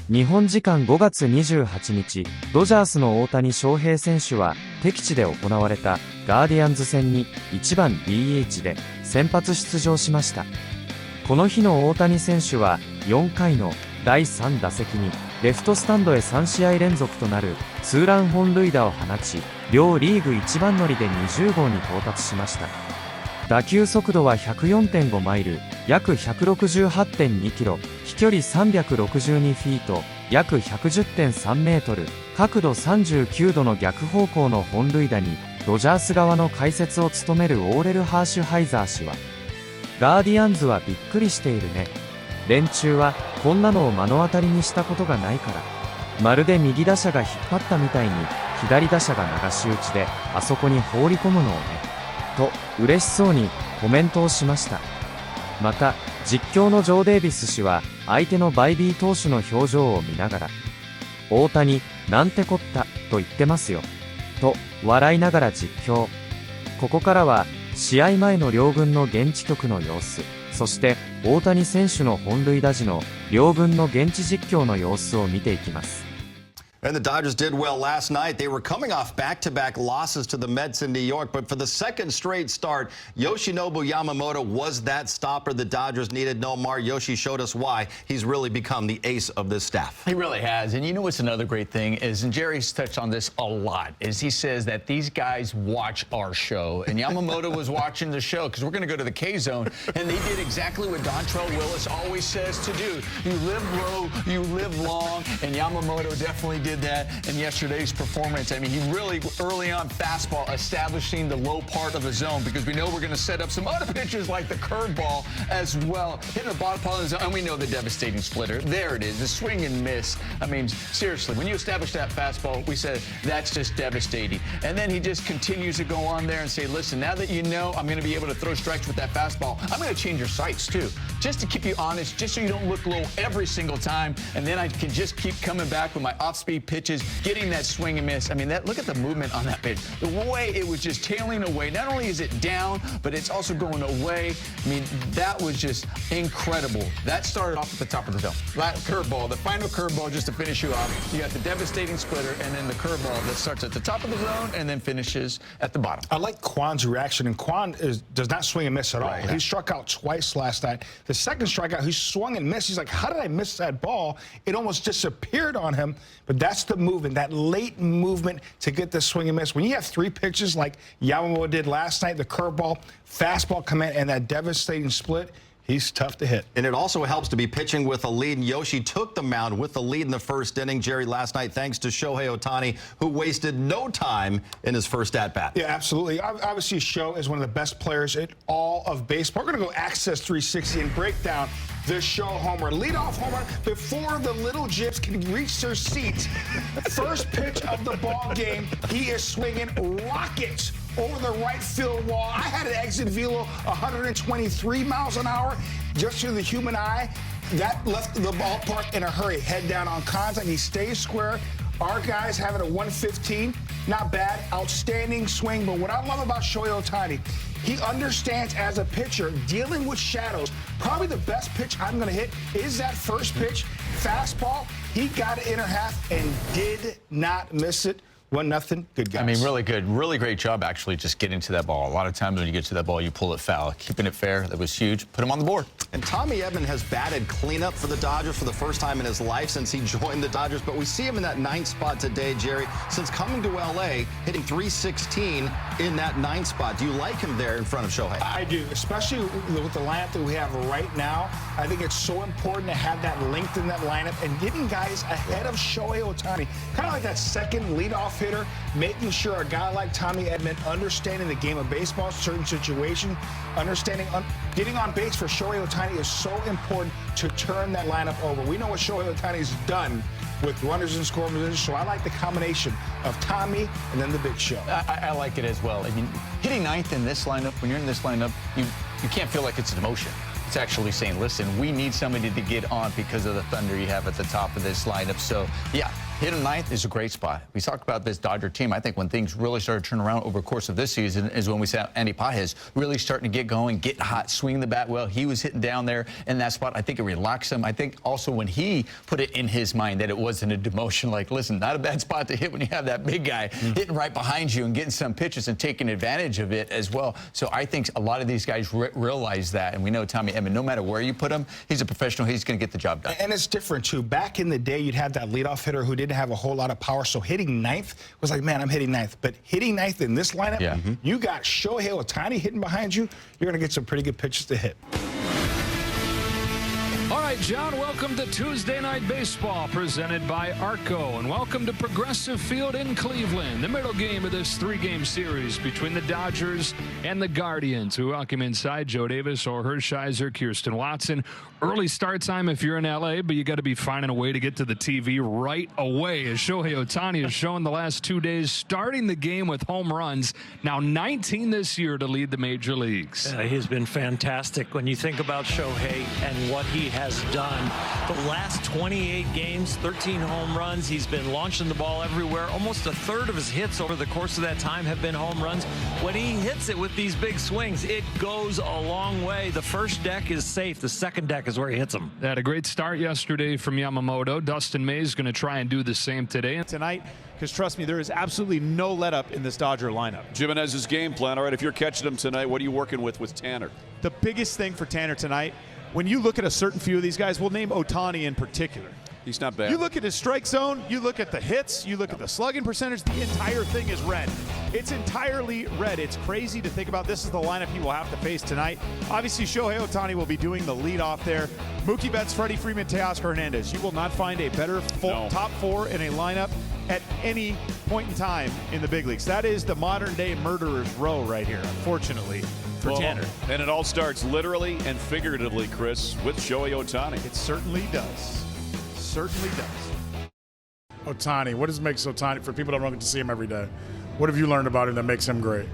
日本時間5月28日、ドジャースの大谷翔平選手は、敵地で行われたガーディアンズ戦に1番 DH で先発出場しました。この日の大谷選手は、4回の第3打席に、レフトスタンドへ3試合連続となるツーラン本塁打を放ち、両リーグ一番乗りで20号に到達しました。打球速度は 104.5 マイル、約 168.2 キロ、飛距離362フィート、約 110.3 メートル、角度39度の逆方向の本塁打に、ドジャース側の解説を務めるオーレル・ハーシュハイザー氏は、ガーディアンズはびっくりしているね。連中は、こんなのを目の当たりにしたことがないから。まるで右打者が引っ張ったみたいに、左打者が流し打ちで、あそこに放り込むのをね。と、嬉しそうにコメントをしました。また、実況のジョー・デイビス氏は、相手のバイビー投手の表情を見ながら、大谷、なんてこった、と言ってますよ。と、笑いながら実況。ここからは、試合前の両軍の現地局の様子、そして、大谷選手の本塁打時の両軍の現地実況の様子を見ていきます。And the Dodgers did well last night. They were coming off back-to-back losses to the Mets in New York, but for the second straight start, Yoshinobu Yamamoto was that stopper the Dodgers needed. No more. Yoshi showed us why he's really become the ace of this staff. He really has. And you know what's another great thing is, and Jerry's touched on this a lot, is he says that these guys watch our show. And Yamamoto was watching the show because we're going to go to the K-Zone, and they did exactly what Dontrell Willis always says to do. You live low, you live long, and Yamamoto definitely did that in yesterday's performance. I mean, he really, early on fastball, establishing the low part of the zone because we know we're going to set up some other pitches like the curveball as well. Hitting the bottom part of the zone, and we know the devastating splitter. There it is, the swing and miss. I mean, seriously, when you establish that fastball, we said that's just devastating. And then he just continues to go on there and say, listen, now that you know I'm going to be able to throw strikes with that fastball, I'm going to change your sights too, just to keep you honest, just so you don't look low every single time. And then I can just keep coming back with my off-speed pitches, getting that swing and miss. I mean, look at the movement on that pitch. The way it was just tailing away. Not only is it down, but it's also going away. I mean, that was just incredible. That started off at the top of the zone. That curveball, the final curveball just to finish you off. You got the devastating splitter and then the curveball that starts at the top of the zone and then finishes at the bottom. I like Kwan's reaction, and Kwan does not swing and miss at all. Right. He struck out twice last night. The second strikeout, he swung and missed. He's like, how did I miss that ball? It almost disappeared on him, but that's the movement, that late movement to get the swing and miss. When you have three pitches like Yamamoto did last night, the curveball, fastball come in, and that devastating split, he's tough to hit. And it also helps to be pitching with a lead. And Yoshi took the mound with the lead in the first inning, Jerry, last night, thanks to Shohei Ohtani, who wasted no time in his first at-bat. Yeah, absolutely. Obviously, Sho is one of the best players in all of baseball. We're going to go Access 360 and break down the Sho homer. Leadoff homer before the little gyps can reach their seats. First pitch of the ball game, he is swinging rockets over the right field wall. I had an exit velo 123 miles an hour just through the human eye. That left the ballpark in a hurry. Head down on contact. He stays square. Our guys have it at 115. Not bad. Outstanding swing. But what I love about Shohei Ohtani, he understands as a pitcher dealing with shadows. Probably the best pitch I'm going to hit is that first pitch. Fastball. He got it inner half and did not miss it. 1-0, good guys. I mean, really good. Really great job, actually, just getting to that ball. A lot of times when you get to that ball, you pull it foul. Keeping it fair, that was huge. Put him on the board. And Tommy Edman has batted cleanup for the Dodgers for the first time in his life since he joined the Dodgers. But we see him in that ninth spot today, Jerry. Since coming to L.A., hitting .316 in that ninth spot. Do you like him there in front of Shohei? I do, especially with the lineup that we have right now. I think it's so important to have that length in that lineup and getting guys ahead of Shohei Ohtani. Kind of like that second leadoff hitter, making sure a guy like Tommy Edman understanding the game of baseball, certain situation, understanding, getting on base for Shohei Ohtani is so important to turn that lineup over. We know what Shohei Ohtani's done with runners in scoring position, so I like the combination of Tommy and then the big show. I like it as well. I mean, hitting ninth in this lineup, when you're in this lineup, you can't feel like it's an emotion. It's actually saying, listen, we need somebody to get on because of the thunder you have at the top of this lineup. So, yeah, hitting ninth is a great spot. We talked about this Dodger team. I think when things really started to turn around over the course of this season is when we saw Andy Pages really starting to get going, get hot, swing the bat well. He was hitting down there in that spot. I think it relaxed him. I think also when he put it in his mind that it wasn't a demotion, like, listen, not a bad spot to hit when you have that big guy hitting right behind you and getting some pitches and taking advantage of it as well. So I think a lot of these guys realize that, and we know Tommy Edman, no matter where you put him, he's a professional. He's going to get the job done. And it's different, too. Back in the day, you'd have that leadoff hitter who didn't have a whole lot of power, so hitting ninth was like, man, I'm hitting ninth. But hitting ninth in this lineup, you got Shohei Ohtani hitting behind you, you're going to get some pretty good pitches to hit. All right, John, welcome to Tuesday Night Baseball presented by Arco, and welcome to Progressive Field in Cleveland, the middle game of this three-game series between the Dodgers and the Guardians. We welcome inside Joe Davis, Or Hershiser, Kirsten Watson. Early start time if you're in L.A., but you got to be finding a way to get to the TV right away, as Shohei Ohtani has shown the last 2 days, starting the game with home runs, now 19 this year to lead the major leagues. He's been fantastic when you think about Shohei and what he has done. The last 28 games, 13 home runs. He's been launching the ball everywhere. Almost a third of his hits over the course of that time have been home runs. When he hits it with these big swings, it goes a long way. The first deck is safe. The second deck is where he hits them. They had a great start yesterday from Yamamoto. Dustin May is going to try and do the same today. Tonight, because trust me, there is absolutely no let-up in this Dodger lineup. Jimenez's game plan. All right, if you're catching him tonight, what are you working with Tanner? The biggest thing for Tanner tonight, when you look at a certain few of these guys, we'll name Ohtani in particular. He's not bad. You look at his strike zone, you look at the hits, you look at the slugging percentage, the entire thing is red. It's entirely red. It's crazy to think about. This is the lineup he will have to face tonight. Obviously, Shohei Ohtani will be doing the leadoff there. Mookie Betts, Freddie Freeman, Teoscar Hernandez. You will not find a better top four in a lineup at any point in time in the big leagues. That is the modern-day murderer's row right here, unfortunately, for Tanner. And it all starts literally and figuratively, Chris, with Shohei Ohtani. It certainly does. Certainly does. Ohtani, what does makes Ohtani, for people that don't get to see him every day, what have you learned about him that makes him great?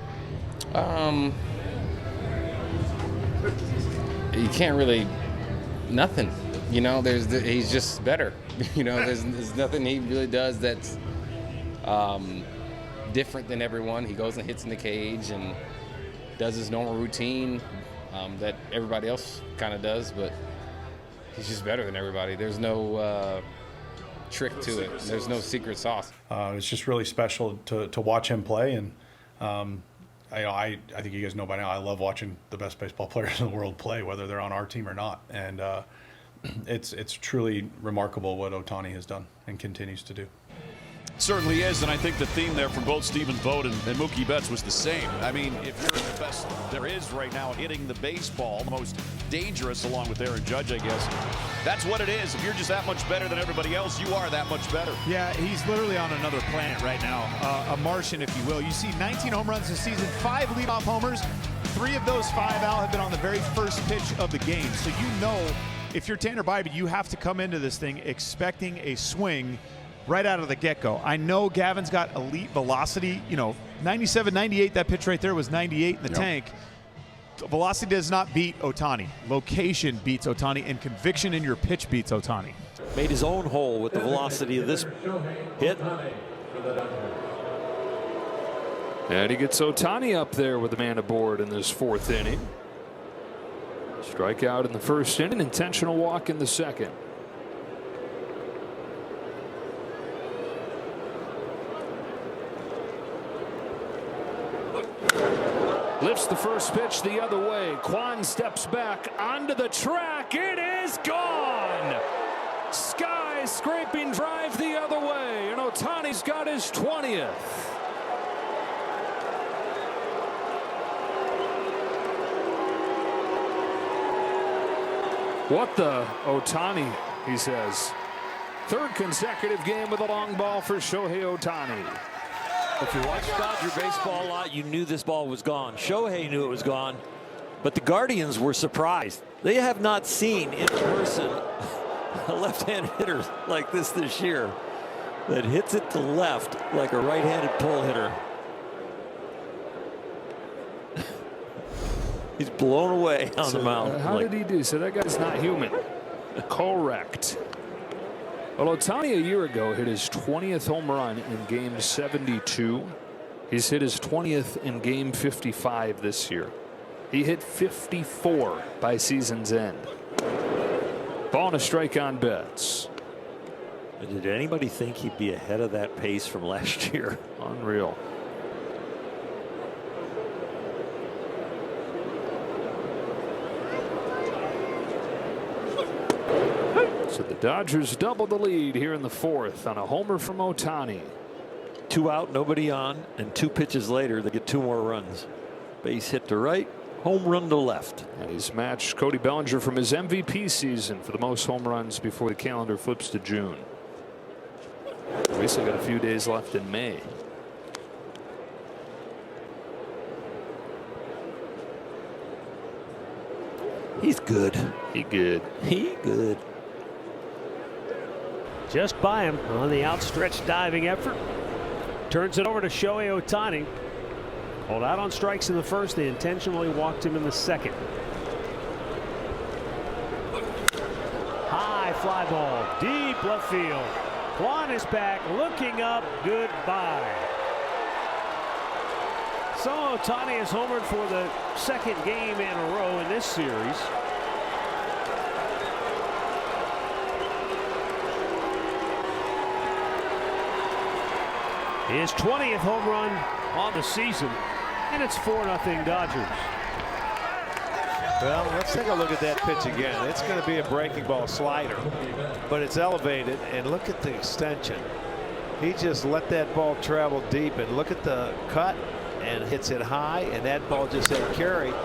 You can't really, nothing. You know, he's just better. You know, there's nothing he really does that's different than everyone. He goes and hits in the cage and does his normal routine that everybody else kind of does, but he's just better than everybody. There's no trick to it. There's no secret sauce. It's just really special to watch him play, and I think you guys know by now I love watching the best baseball players in the world play, whether they're on our team or not. And it's truly remarkable what Ohtani has done and continues to do. Certainly is, and I think the theme there from both Stephen Vogt and Mookie Betts was the same. I mean, if you're the best there is right now hitting the baseball, most dangerous along with Aaron Judge, I guess, that's what it is. If you're just that much better than everybody else, you are that much better. Yeah, he's literally on another planet right now, a Martian, if you will. You see 19 home runs this season, 5 leadoff homers. 3 of those 5, Al, have been on the very first pitch of the game. So you know, if you're Tanner Bybee, you have to come into this thing expecting a swing right out of the get-go. I know Gavin's got elite velocity. You know, 97, 98, that pitch right there was 98 in the tank. Velocity does not beat Ohtani. Location beats Ohtani, and conviction in your pitch beats Ohtani. Made his own hole with the velocity of this hit. And he gets Ohtani up there with the man aboard in this 4th inning. Strikeout in the 1st inning, intentional walk in the 2nd. Lifts the first pitch the other way. Kwan steps back onto the track. It is gone. Sky scraping drive the other way, and Ohtani's got his 20th. What the Ohtani, he says. 3rd consecutive game with a long ball for Shohei Ohtani. If you watched Dodger baseball a lot, you knew this ball was gone. Shohei knew it was gone, but the Guardians were surprised. They have not seen in person a left-handed hitter like this year that hits it to left like a right-handed pull hitter. He's blown away on the mound. How did he do? So that guy's not human. Correct. Well, Ohtani a year ago hit his 20th home run in Game 72. He's hit his 20th in Game 55 this year. He hit 54 by season's end. Ball and a strike on Betts. Did anybody think he'd be ahead of that pace from last year? Unreal. So the Dodgers double the lead here in the fourth on a homer from Ohtani. 2 out, nobody on, and 2 pitches later, they get 2 more runs. Base hit to right, home run to left. And he's matched Cody Bellinger from his MVP season for the most home runs before the calendar flips to June. We still got a few days left in May. He's good. He good. He good. Just by him on the outstretched diving effort. Turns it over to Shohei Ohtani. Hold out on strikes in the first. They intentionally walked him in the second. High fly ball, deep left field. Kwan is back, looking up, goodbye. So Ohtani has homered for the second game in a row in this series. His 20th home run on the season, and it's 4-0 Dodgers. Well, let's take a look at that pitch again. It's going to be a breaking ball slider, but it's elevated, and look at the extension. He just let that ball travel deep, and look at the cut, and hits it high, and that ball just ain't carried.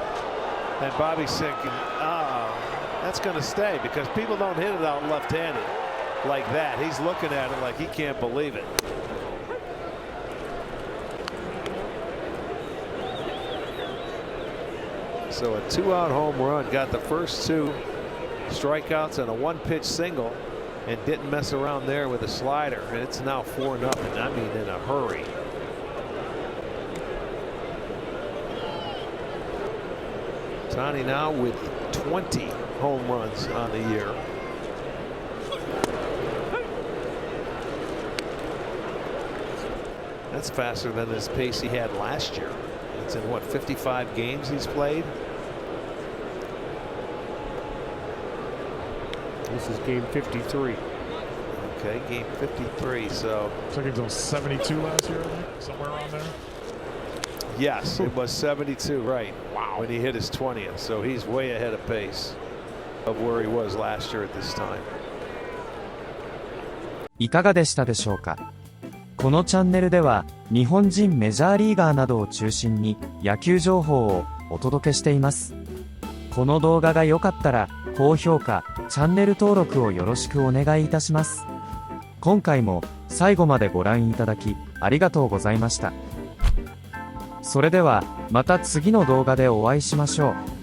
And Bobby's thinking, that's going to stay, because people don't hit it out left-handed like that. He's looking at it like he can't believe it. So a 2-out home run, got the first 2 strikeouts and a 1-pitch single, and didn't mess around there with a slider. And it's now 4-0. I mean, in a hurry. Ohtani now with 20 home runs on the year. That's faster than his pace he had last year. It's in what, 55 games he's played? This is game 53. Okay, game 53. So I think it was 72 last year, I think, somewhere around there. Yes, it was 72, right? Wow. When he hit his 20th, so he's way ahead of pace of where he was last year at this time. いかがでしたでしょうか。このチャンネルでは日本人メジャーリーガーなどを中心に野球情報をお届けしています。この動画が良かったら高評価、チャンネル登録をよろしくお願いいたします。今回も最後までご覧いただきありがとうございました。それではまた次の動画でお会いしましょう。